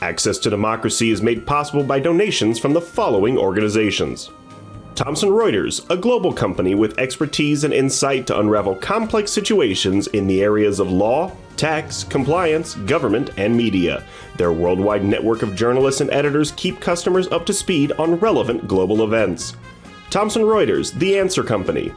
Access to Democracy is made possible by donations from the following organizations. Thomson Reuters, a global company with expertise and insight to unravel complex situations in the areas of law, tax, compliance, government, and media. Their worldwide network of journalists and editors keep customers up to speed on relevant global events. Thomson Reuters, the answer company.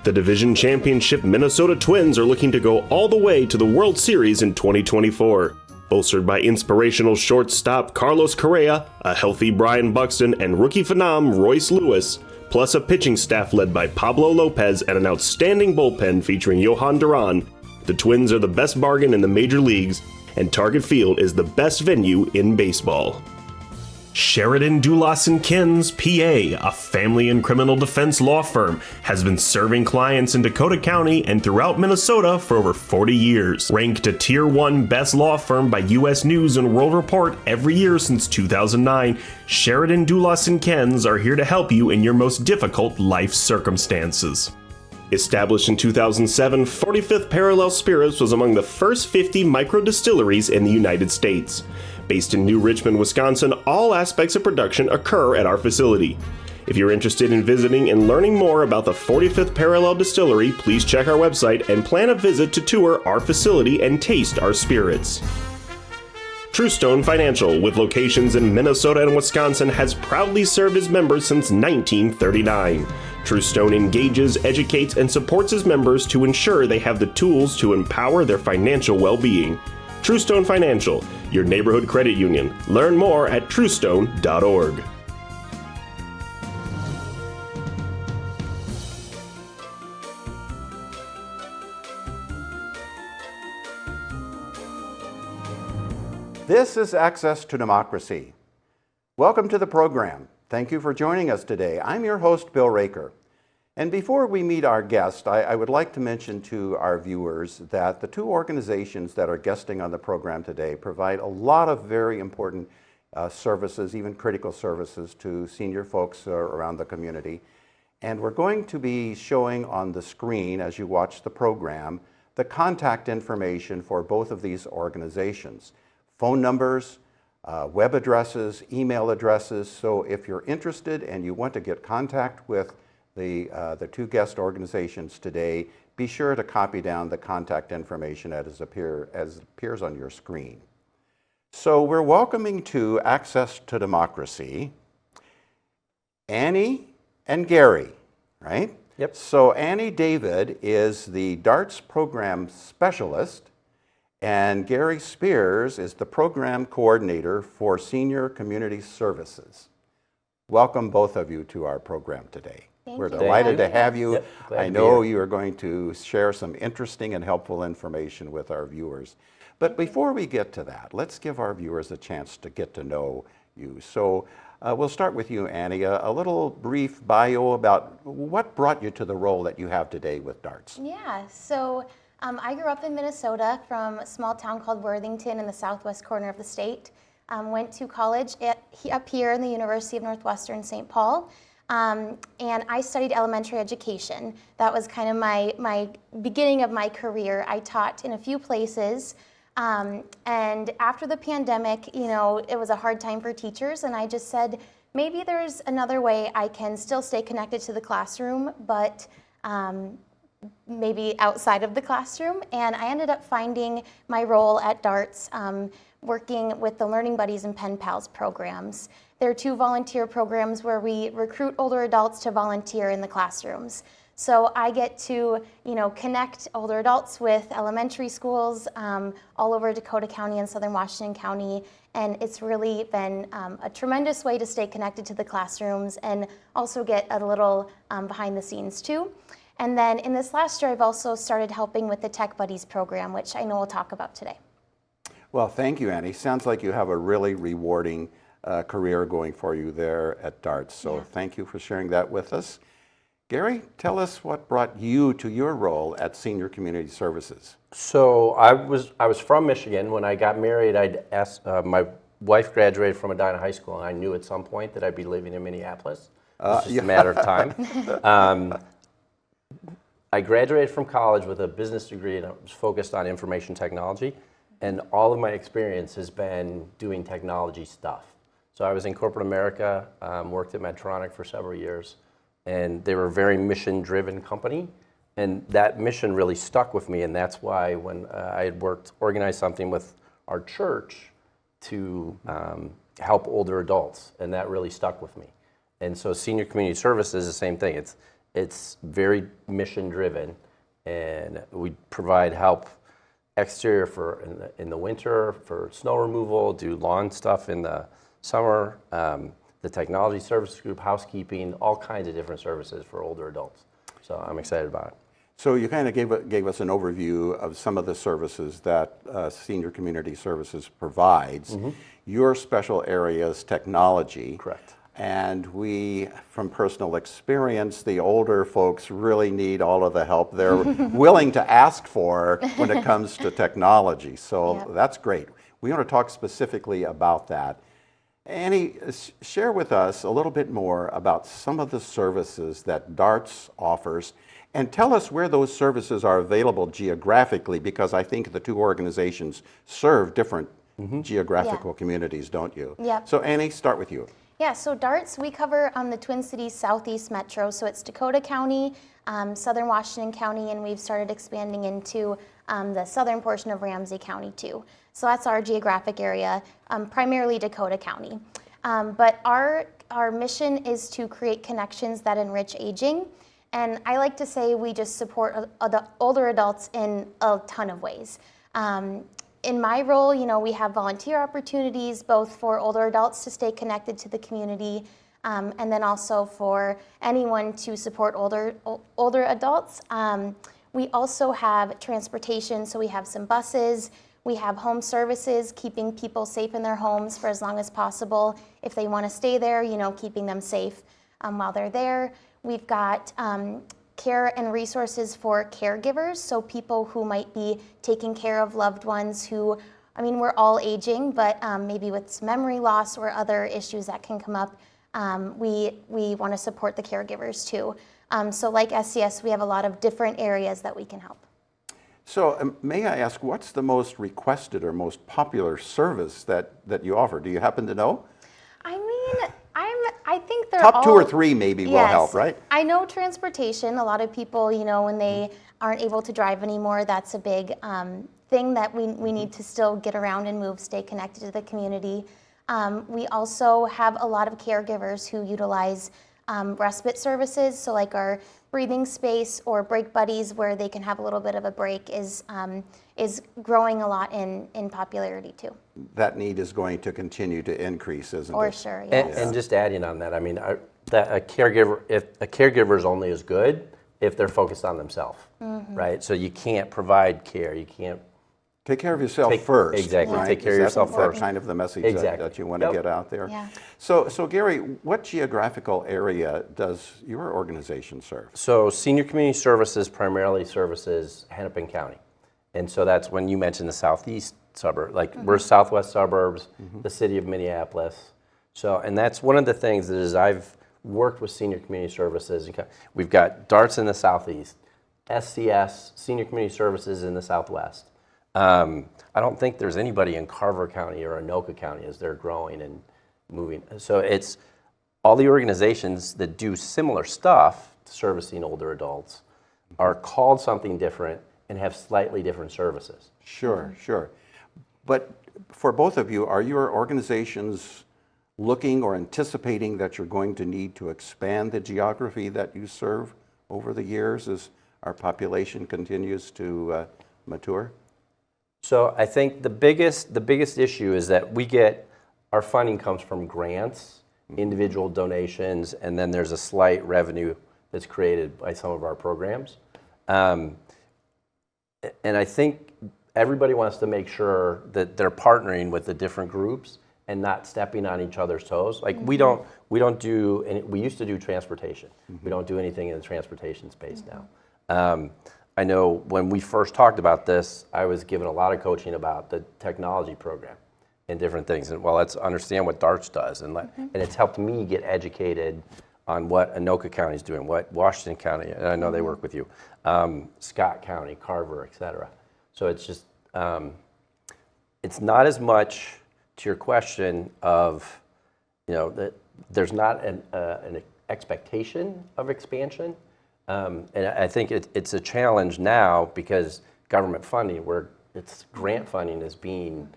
The division championship Minnesota Twins are looking to go all the way to the World Series in 2024. Bolstered by inspirational shortstop Carlos Correa, a healthy Brian Buxton, and rookie phenom Royce Lewis, plus a pitching staff led by Pablo Lopez and an outstanding bullpen featuring Johan Duran, the Twins are the best bargain in the major leagues, and Target Field is the best venue in baseball. Sheridan Dulas & Kins, PA, a family and criminal defense law firm, has been serving clients in Dakota County and throughout Minnesota for over 40 years. Ranked a Tier 1 Best Law Firm by U.S. News and World Report every year since 2009, Sheridan Dulas & Kins are here to help you in your most difficult life circumstances. Established in 2007, 45th Parallel Spirits was among the first 50 micro-distilleries in the United States. Based in New Richmond, Wisconsin, all aspects of production occur at our facility. If you're interested in visiting and learning more about the 45th Parallel Distillery, please check our website and plan a visit to tour our facility and taste our spirits. Truestone Financial, with locations in Minnesota and Wisconsin, has proudly served its members since 1939. Truestone engages, educates, and supports its members to ensure they have the tools to empower their financial well-being. Truestone Financial, your neighborhood credit union. Learn more at truestone.org. This is Access to Democracy. Welcome to the program. Thank you for joining us today. I'm your host, Bill Raker. And before we meet our guest, I would like to mention to our viewers that the two organizations that are guesting on the program today provide a lot of very important services, even critical services to senior folks around the community. And we're going to be showing on the screen as you watch the program the contact information for both of these organizations. Phone numbers, web addresses, email addresses. So if you're interested and you want to get contact with the two guest organizations today, be sure to copy down the contact information as appears on your screen. So we're welcoming to Access to Democracy Annie and Gary, right? Yep. So Annie David is the DARTS program specialist, and Gary Spears is the program coordinator for Senior Community Services. Welcome both of you to our program today. We're delighted to have you. Yep, I know you are going to share some interesting and helpful information with our viewers. But before we get to that, let's give our viewers a chance to get to know you. So we'll start with you, Annie. A little brief bio about what brought you to the role that you have today with DARTS. Yeah, so I grew up in Minnesota from a small town called Worthington in the southwest corner of the state. Went to college up here in the University of Northwestern St. Paul. And I studied elementary education. That was kind of my beginning of my career. I taught in a few places. And after the pandemic, you know, it was a hard time for teachers. And I just said, maybe there's another way I can still stay connected to the classroom, but maybe outside of the classroom. And I ended up finding my role at DARTS, working with the Learning Buddies and Pen Pals programs. There are two volunteer programs where we recruit older adults to volunteer in the classrooms. So I get to, you know, connect older adults with elementary schools all over Dakota County and Southern Washington County. And it's really been a tremendous way to stay connected to the classrooms and also get a little behind the scenes too. And then in this last year, I've also started helping with the Tech Buddies program, which I know we'll talk about today. Well, thank you, Annie. Sounds like you have a really rewarding career going for you there at DARTS. So Thank you for sharing that with us. Gary, tell us what brought you to your role at Senior Community Services. So I was from Michigan. When I got married, I'd asked, my wife graduated from Medina High School, and I knew at some point that I'd be living in Minneapolis. It's just a matter of time. I graduated from college with a business degree, and I was focused on information technology. And all of my experience has been doing technology stuff. So I was in corporate America, worked at Medtronic for several years, and they were a very mission-driven company. And that mission really stuck with me, and that's why when I had organized something with our church to help older adults, and that really stuck with me. And so senior community service is the same thing. It's very mission-driven, and we provide help exterior for in the winter for snow removal, do lawn stuff in the summer, the technology services group, housekeeping, all kinds of different services for older adults. So I'm excited about it. So you kind of gave us an overview of some of the services that Senior Community Services provides. Your special area is technology. Correct. And we, from personal experience, the older folks really need all of the help they're willing to ask for when it comes to technology. So that's great. We want to talk specifically about that. Annie, share with us a little bit more about some of the services that DARTS offers, and tell us where those services are available geographically, because I think the two organizations serve different geographical communities, don't you? Yep. So Annie, start with you. Yeah, so DARTS, we cover the Twin Cities Southeast Metro, so it's Dakota County, Southern Washington County, and we've started expanding into the southern portion of Ramsey County too. So that's our geographic area, primarily Dakota County. But our mission is to create connections that enrich aging. And I like to say we just support older adults in a ton of ways. In my role, we have volunteer opportunities both for older adults to stay connected to the community, and then also for anyone to support older adults. We also have transportation, so we have some buses. We have home services, keeping people safe in their homes for as long as possible. If they want to stay there, keeping them safe while they're there. We've got care and resources for caregivers, so people who might be taking care of loved ones who, we're all aging, but maybe with some memory loss or other issues that can come up, we want to support the caregivers too. So like SCS, we have a lot of different areas that we can help. So may I ask, what's the most requested or most popular service that you offer? Do you happen to know? I think they're Top two or three maybe will help, right? I know transportation. A lot of people, when they aren't able to drive anymore, that's a big thing that we need to still get around and move, stay connected to the community. We also have a lot of caregivers who utilize respite services, so like our breathing space or break buddies where they can have a little bit of a break is growing a lot in popularity too. That need is going to continue to increase, isn't it? For sure, yes. And just adding on that, that a caregiver is only as good if they're focused on themselves, right? So you can't provide care, you can't take care of yourself first. Exactly. Right? Take care of yourself first. Kind of the message that you want to get out there. Yeah. So Gary, what geographical area does your organization serve? So Senior Community Services primarily services Hennepin County. And so that's when you mentioned the southeast suburb, like we're southwest suburbs, the city of Minneapolis. So, and that's one of the things that is I've worked with Senior Community Services. We've got DARTS in the southeast, SCS, Senior Community Services in the southwest. I don't think there's anybody in Carver County or Anoka County as they're growing and moving. So it's all the organizations that do similar stuff, servicing older adults, are called something different and have slightly different services. Sure. But for both of you, are your organizations looking or anticipating that you're going to need to expand the geography that you serve over the years as our population continues to mature? So I think the biggest issue is that our funding comes from grants, individual donations, and then there's a slight revenue that's created by some of our programs. And I think everybody wants to make sure that they're partnering with the different groups and not stepping on each other's toes. Like we don't do any, we used to do transportation. We don't do anything in the transportation space now. I know when we first talked about this, I was given a lot of coaching about the technology program and different things. And well, let's understand what DARTS does. And it's helped me get educated on what Anoka County is doing, what Washington County, and I know they work with you, Scott County, Carver, et cetera. So it's just, it's not as much to your question of, that there's not an expectation of expansion. And I think it's a challenge now because government funding, it's grant funding is being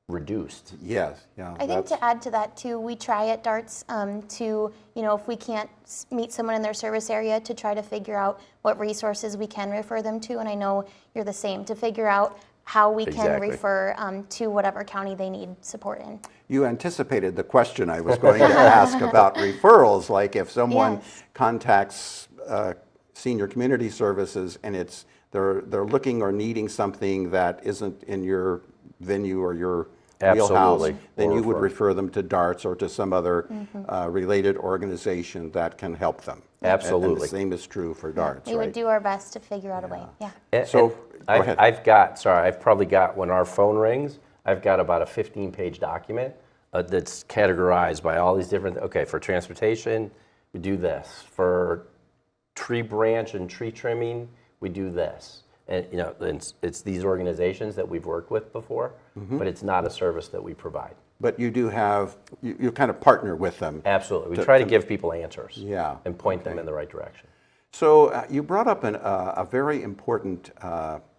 reduced. Yes, yeah. I think to add to that too, we try at DARTS to, if we can't meet someone in their service area, to try to figure out what resources we can refer them to. And I know you're the same, to figure out how we can refer to whatever county they need support in. You anticipated the question I was going to ask about referrals, like if someone contacts senior community services and they're looking or needing something that isn't in your venue or your wheelhouse, then you would refer them to DARTS or to some other related organization that can help them. Absolutely. And the same is true for DARTS, We would do our best to figure out a way. Yeah. So go ahead. I've probably got, when our phone rings, I've got about a 15-page document that's categorized by all these different, for transportation, we do this. For tree branch and tree trimming, we do this. And it's these organizations that we've worked with before, but it's not a service that we provide. But you do have, you kind of partner with them. Absolutely. We try to give people answers and point them in the right direction. So you brought up a very important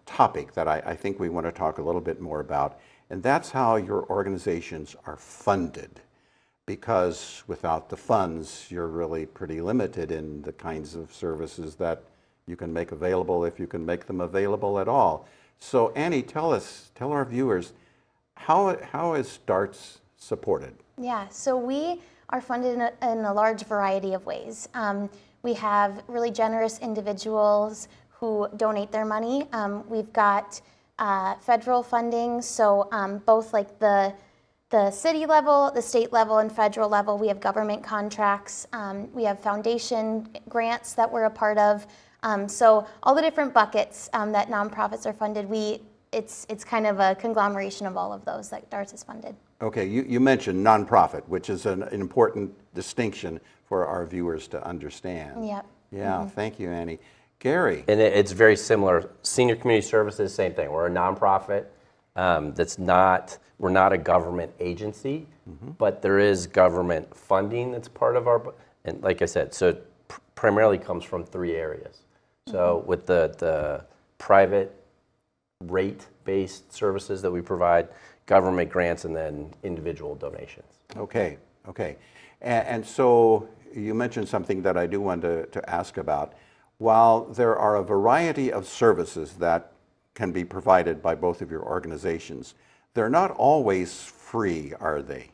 topic that I think we want to talk a little bit more about, and that's how your organizations are funded. Because without the funds, you're really pretty limited in the kinds of services that you can make available, if you can make them available at all. So Annie, tell our viewers, how is DARTS supported? Yeah, so we are funded in a large variety of ways. We have really generous individuals who donate their money. We've got federal funding, so both like the city level, the state level, and federal level. We have government contracts. We have foundation grants that we're a part of. So all the different buckets that nonprofits are funded, it's kind of a conglomeration of all of those that DARTS is funded. Okay, you mentioned nonprofit, which is an important distinction for our viewers to understand. Yep. Yeah, thank you, Annie. Gary. And it's very similar. Senior Community Services, same thing. We're a nonprofit. We're not a government agency, but there is government funding that's part of our, and like I said, so it primarily comes from 3 areas. So with the private rate-based services that we provide, government grants, and then individual donations. Okay. And so you mentioned something that I do want to ask about. While there are a variety of services that can be provided by both of your organizations, they're not always free, are they?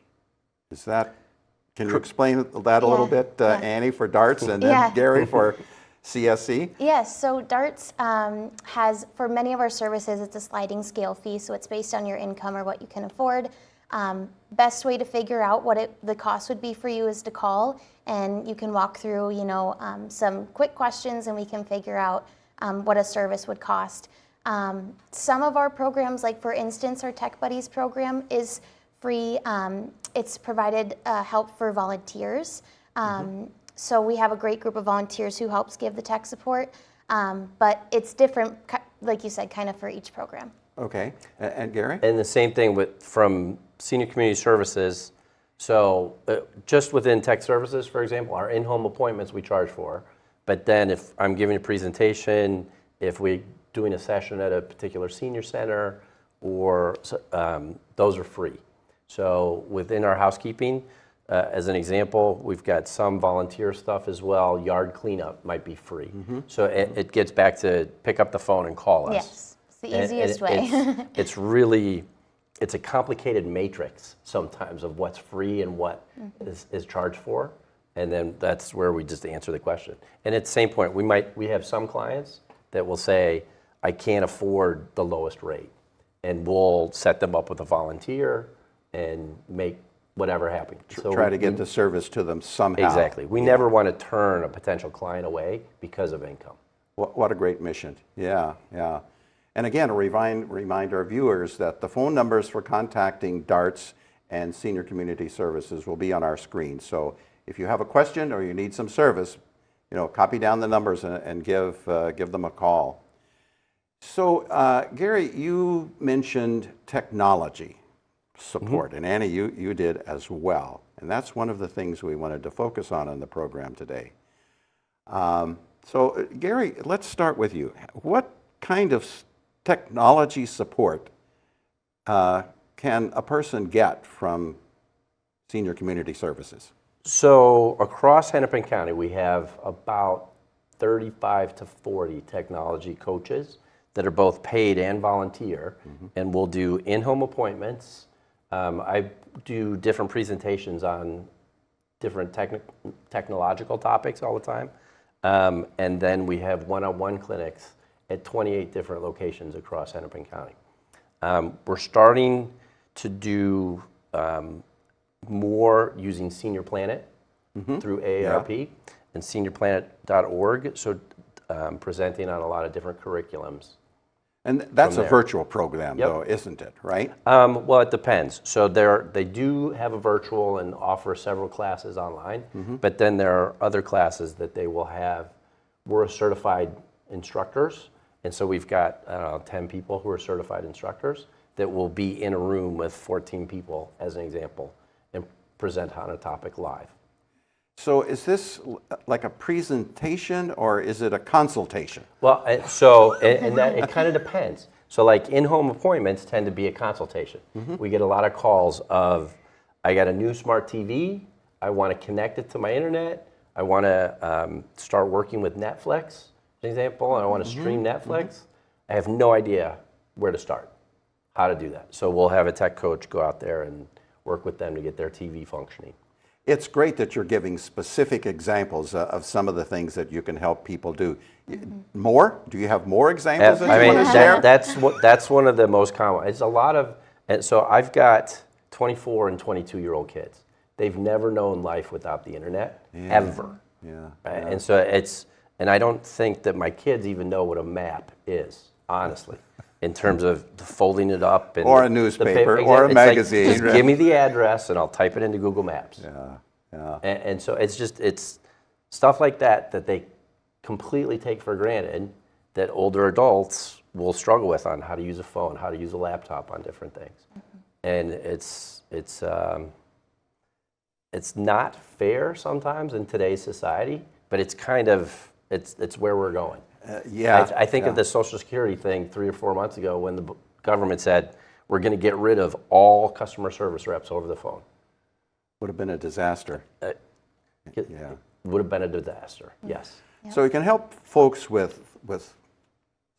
Can you explain that a little bit, Annie, for DARTS, and then Gary for CSC? Yes, so DARTS has, for many of our services, it's a sliding scale fee, so it's based on your income or what you can afford. Best way to figure out what the cost would be for you is to call, and you can walk through, some quick questions, and we can figure out what a service would cost. Some of our programs, like for instance, our Tech Buddies program is free. It's provided help for volunteers. So we have a great group of volunteers who helps give the tech support, but it's different, like you said, kind of for each program. Okay, and Gary? And the same thing from Senior Community Services. So just within tech services, for example, our in-home appointments we charge for, but then if I'm giving a presentation, if we're doing a session at a particular senior center, or those are free. So within our housekeeping, as an example, we've got some volunteer stuff as well. Yard cleanup might be free. So it gets back to pick up the phone and call us. Yes, it's the easiest way. It's a complicated matrix sometimes of what's free and what is charged for. And then that's where we just answer the question. And at the same point, we have some clients that will say, I can't afford the lowest rate. And we'll set them up with a volunteer and make whatever happen. So try to get the service to them somehow. Exactly. We never want to turn a potential client away because of income. What a great mission. Yeah. And again, remind our viewers that the phone numbers for contacting DARTS and Senior Community Services will be on our screen. So if you have a question or you need some service, copy down the numbers and give them a call. So, Gary, you mentioned technology support, and Annie, you did as well. And that's one of the things we wanted to focus on in the program today. So, Gary, let's start with you. What kind of technology support can a person get from Senior Community Services? So across Hennepin County, we have about 35 to 40 technology coaches that are both paid and volunteer, and we'll do in-home appointments. I do different presentations on different technological topics all the time. And then we have one-on-one clinics at 28 different locations across Hennepin County. We're starting to do more using Senior Planet through AARP and seniorplanet.org, so presenting on a lot of different curriculums. And that's a virtual program, though, isn't it, right? Well, it depends. So they do have a virtual and offer several classes online, but then there are other classes that they will have. We're certified instructors, and so we've got, I don't know, 10 people who are certified instructors that will be in a room with 14 people, as an example, and present on a topic live. So is this like a presentation or is it a consultation? Well, and that it kind of depends. So like in-home appointments tend to be a consultation. We get a lot of calls of, I got a new smart TV, I want to connect it to my internet, I want to start working with Netflix, for example, and I want to stream Netflix. I have no idea where to start, how to do that. So we'll have a tech coach go out there and work with them to get their TV functioning. It's great that you're giving specific examples of some of the things that you can help people do. More? Do you have more examples that you want to share? That's one of the most common. It's a lot of, and so I've got 24 and 22-year-old kids. They've never known life without the internet, ever. Right? And so and I don't think that my kids even know what a map is, honestly, in terms of folding it up. Or a newspaper, or a magazine. Like, just give me the address and I'll type it into Google Maps. And so it's stuff like that they completely take for granted that older adults will struggle with on how to use a phone, how to use a laptop on different things. And it's not fair sometimes in today's society, but it's kind of, it's where we're going. I think of the Social Security thing 3 or 4 months ago when the government said, we're going to get rid of all customer service reps over the phone. Would have been a disaster. Would have been a disaster, yes. So we can help folks with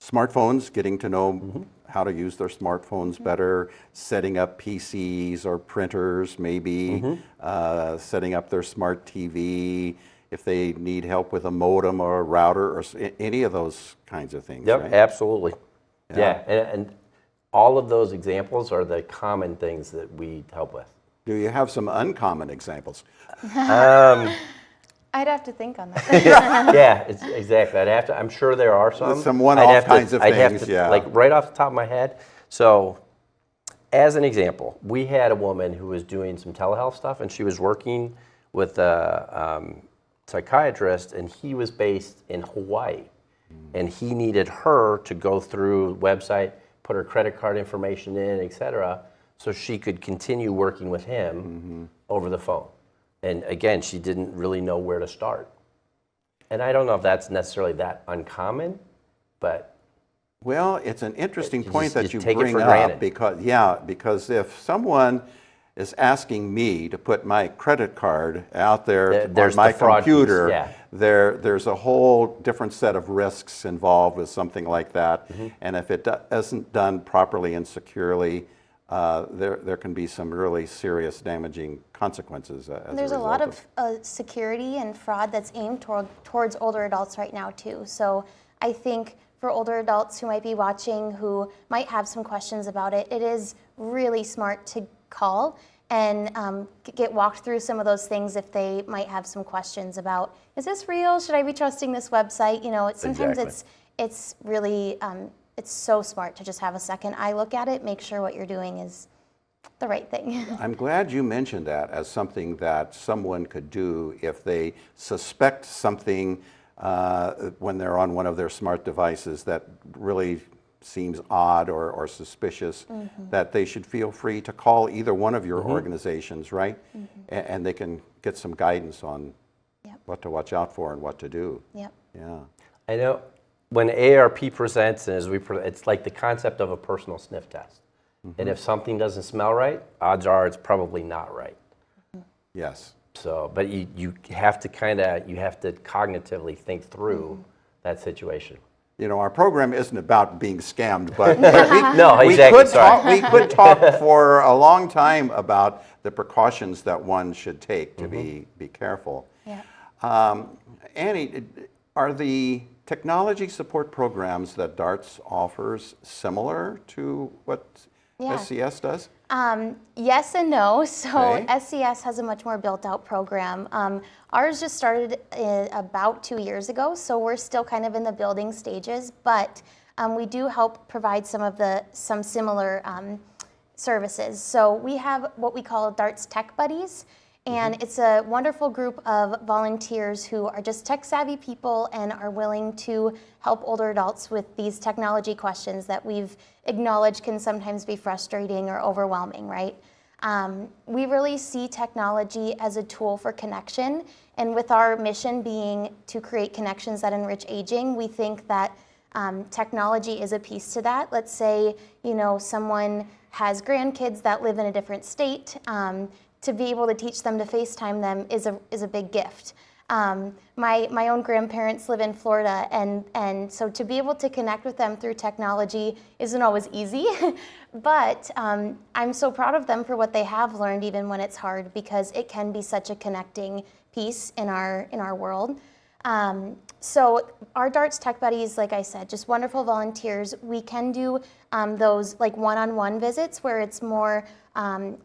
smartphones, getting to know how to use their smartphones better, setting up PCs or printers maybe, setting up their smart TV, if they need help with a modem or a router or any of those kinds of things. Yep, right? absolutely. And all of those examples are the common things that we help with. Do you have some uncommon examples? I'd have to think on that. Exactly. I'm sure there are some. Some one-off kinds of things, like right off the top of my head. So, as an example, we had a woman who was doing some telehealth stuff, and she was working with a psychiatrist, and he was based in Hawaii. And he needed her to go through the website, put her credit card information in, et cetera, so she could continue working with him over the phone. And again, she didn't really know where to start. And I don't know if that's necessarily that uncommon, but... Well, it's an interesting point that you bring up because if someone is asking me to put my credit card out there on my computer, there's a whole different set of risks involved with something like that. And if it isn't done properly and securely, there can be some really serious damaging consequences as There's a lot result of security and fraud that's aimed towards older adults right now too. So I think for older adults who might be watching who might have some questions about it, it is really smart to call and get walked through some of those things if they might have some questions about, is this real? Should I be trusting this website? You know, sometimes it's really, it's so smart to just have a second eye look at it, make sure what you're doing is the right thing. I'm glad you mentioned that as something that someone could do if they suspect something when they're on one of their smart devices that really seems odd or suspicious, that they should feel free to call either one of your organizations, right? And they can get some guidance on what to watch out for and what to do. Yep. Yeah. I know when AARP presents, and it's like the concept of a personal sniff test. And if something doesn't smell right, odds are it's probably not right. Yes. So, but you have to cognitively think through that situation. You know, our program isn't about being scammed, but No, exactly. we could talk for a long time about the precautions that one should take to be careful. Yeah. Annie, are the technology support programs that DARTS offers similar to what SCS does? Yes and no. So Okay. SCS has a much more built out program. Ours just started about 2 years ago, so we're still kind of in the building stages, but we do help provide some similar services. So we have what we call DARTS Tech Buddies, and it's a wonderful group of volunteers who are just tech savvy people and are willing to help older adults with these technology questions that we've acknowledged can sometimes be frustrating or overwhelming, right? We really see technology as a tool for connection, and with our mission being to create connections that enrich aging, we think that technology is a piece to that. Let's say, someone has grandkids that live in a different state. To be able to teach them to FaceTime them is a big gift. My own grandparents live in Florida, and so to be able to connect with them through technology isn't always easy, but I'm so proud of them for what they have learned, even when it's hard, because it can be such a connecting piece in our world. So our DARTS Tech Buddies, like I said, just wonderful volunteers. We can do those like one-on-one visits where it's more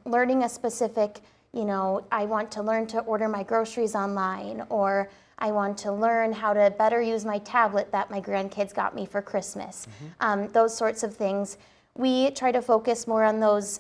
learning a specific, I want to learn to order my groceries online, or I want to learn how to better use my tablet that my grandkids got me for Christmas. Those sorts of things. We try to focus more on those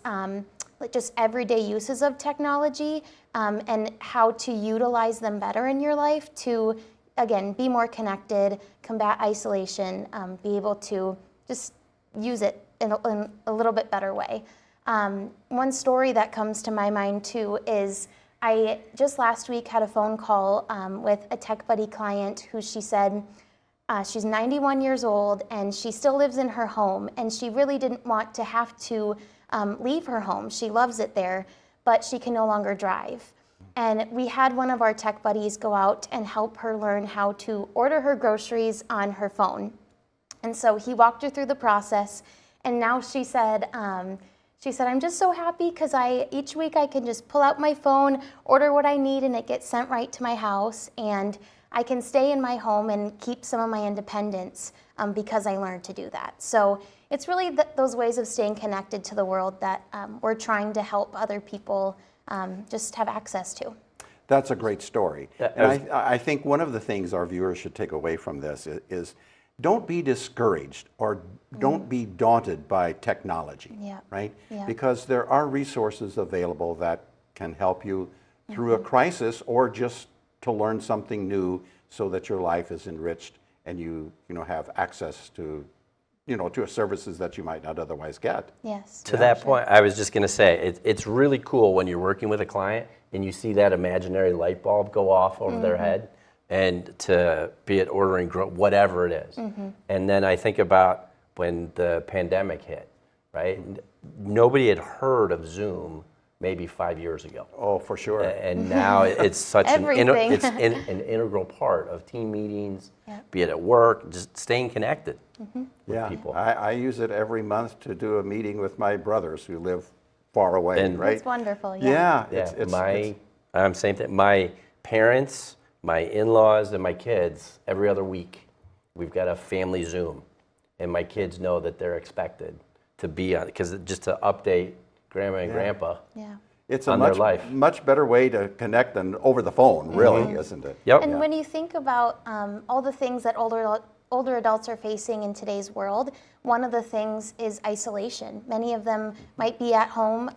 just everyday uses of technology and how to utilize them better in your life to, again, be more connected, combat isolation, be able to just use it in a little bit better way. One story that comes to my mind too is I just last week had a phone call with a Tech Buddy client who she said she's 91 years old and she still lives in her home, and she really didn't want to have to leave her home. She loves it there, but she can no longer drive. And we had one of our Tech Buddies go out and help her learn how to order her groceries on her phone. And so he walked her through the process, and now she said, I'm just so happy because each week I can just pull out my phone, order what I need, and it gets sent right to my house, and I can stay in my home and keep some of my independence because I learned to do that. So it's really those ways of staying connected to the world that we're trying to help other people just have access to. That's a great story. And I think one of the things our viewers should take away from this is don't be discouraged or don't be daunted by technology, right? Yeah. Because there are resources available that can help you through a crisis or just to learn something new so that your life is enriched and you have access to to services that you might not otherwise get. Yes. To that point, I was just going to say, it's really cool when you're working with a client and you see that imaginary light bulb go off over their head, and to be it ordering whatever it is. And then I think about when the pandemic hit, right? Nobody had heard of Zoom maybe 5 years ago. Oh, for sure. And now it's such an Everything. integral part of team meetings, be it at work, just staying connected with people. I use it every month to do a meeting with my brothers who live far away, right? It's wonderful, Same thing. My parents, my in-laws, and my kids, every other week, we've got a family Zoom. And my kids know that they're expected to be on it, because just to update Grandma and Grandpa it's on their life. Much better way to connect than over the phone, really, isn't it? Yep. And when you think about all the things that older adults are facing in today's world, one of the things is isolation. Many of them might be at home,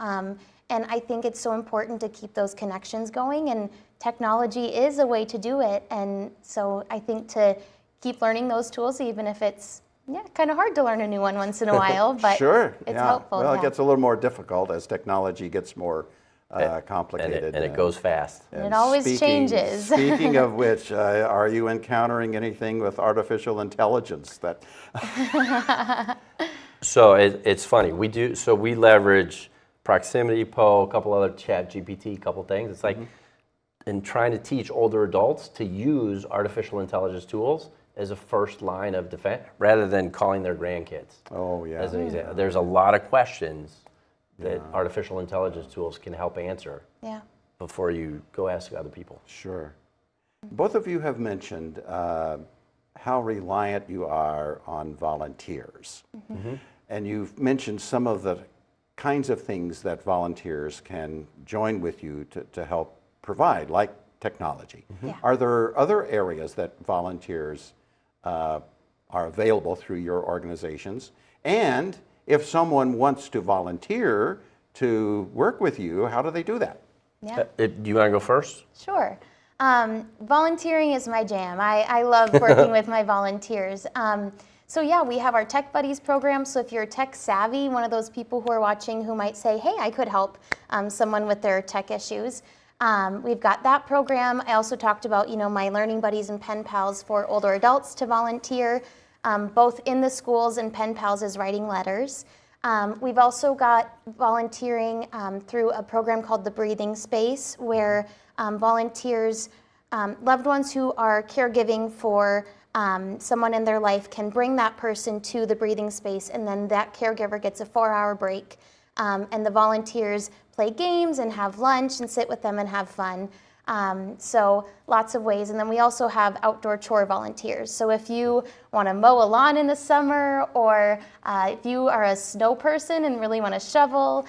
and I think it's so important to keep those connections going, and technology is a way to do it. And so I think to keep learning those tools, even if it's yeah, kind of hard to learn a new one once in a while, but Sure, it's yeah. helpful. Well, yeah. it gets a little more difficult as technology gets more complicated. And it goes fast. And it always changes. Speaking of which, are you encountering anything with artificial intelligence that? So it's funny. We leverage Proximity Poe, a couple other Chat GPT, a couple things. It's like in trying to teach older adults to use artificial intelligence tools as a first line of defense rather than calling their grandkids. Oh, yeah. As an example. There's a lot of questions that artificial intelligence tools can help answer Yeah. before you go ask other people. Sure. Both of you have mentioned how reliant you are on volunteers. And you've mentioned some of the kinds of things that volunteers can join with you to help provide, like technology. Yeah. Are there other areas that volunteers are available through your organizations? And if someone wants to volunteer to work with you, how do they do that? Yeah. Do you want to go first? Sure. Volunteering is my jam. I love working with my volunteers. So yeah, we have our Tech Buddies program. So if you're tech savvy, one of those people who are watching who might say, hey, I could help someone with their tech issues. We've got that program. I also talked about, my Learning Buddies and Pen Pals for older adults to volunteer, both in the schools and Pen Pals as writing letters. We've also got volunteering through a program called the Breathing Space, where volunteers, loved ones who are caregiving for someone in their life can bring that person to the breathing space, and then that caregiver gets a 4-hour break. And the volunteers play games and have lunch and sit with them and have fun. So lots of ways. And then we also have outdoor chore volunteers. So if you want to mow a lawn in the summer, or if you are a snow person and really want to shovel,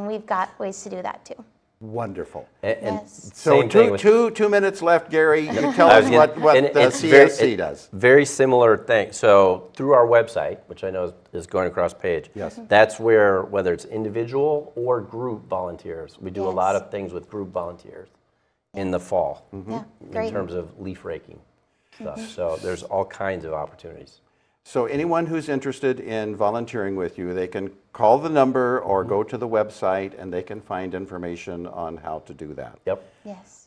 we've got ways to do that too. Wonderful. And Yes. So same thing with, 2 minutes left, Gary. You tell us what and the it's CSC does. Very similar thing. So through our website, which I know is going across page, Yes. that's where, whether it's individual or group volunteers, we do a lot Yes. of things with group volunteers in the fall Yeah, in great. terms of leaf raking stuff. So there's all kinds of opportunities. So anyone who's interested in volunteering with you, they can call the number or go to the website, and they can find information on how to do that. Yep. Yes.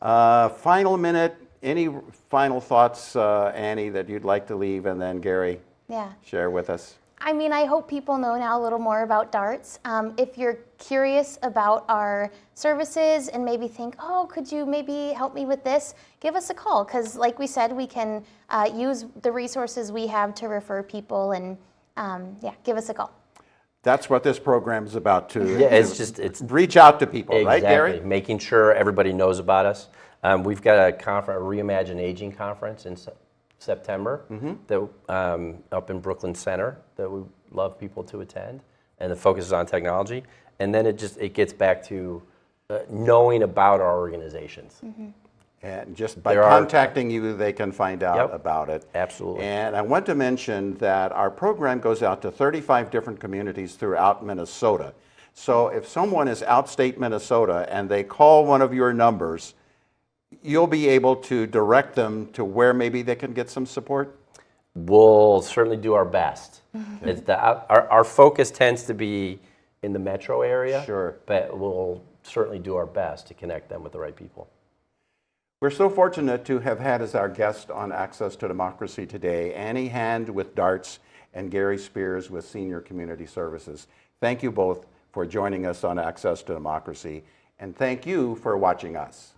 Final minute, any final thoughts, Annie, that you'd like to leave, and then Gary, Yeah. share with us? I mean, I hope people know now a little more about DARTS. If you're curious about our services and maybe think, oh, could you maybe help me with this? Give us a call, because like we said, we can use the resources we have to refer people, and give us a call. That's what this program is about, too. Yeah, it's reach out to people, exactly. right, Gary? Making sure everybody knows about us. We've got a conference, a Reimagine Aging conference in September that up in Brooklyn Center that we love people to attend, and the focus is on technology. And then it gets back to knowing about our organizations. And just by contacting you, they can find out about it. Absolutely. And I want to mention that our program goes out to 35 different communities throughout Minnesota. So if someone is outstate Minnesota and they call one of your numbers, you'll be able to direct them to where maybe they can get some support? We'll certainly do our best. It's our focus tends to be in the metro area. Sure. But we'll certainly do our best to connect them with the right people. We're so fortunate to have had as our guest on Access to Democracy today, Annie Hand with DARTS and Gary Spears with Senior Community Services. Thank you both for joining us on Access to Democracy, and thank you for watching us.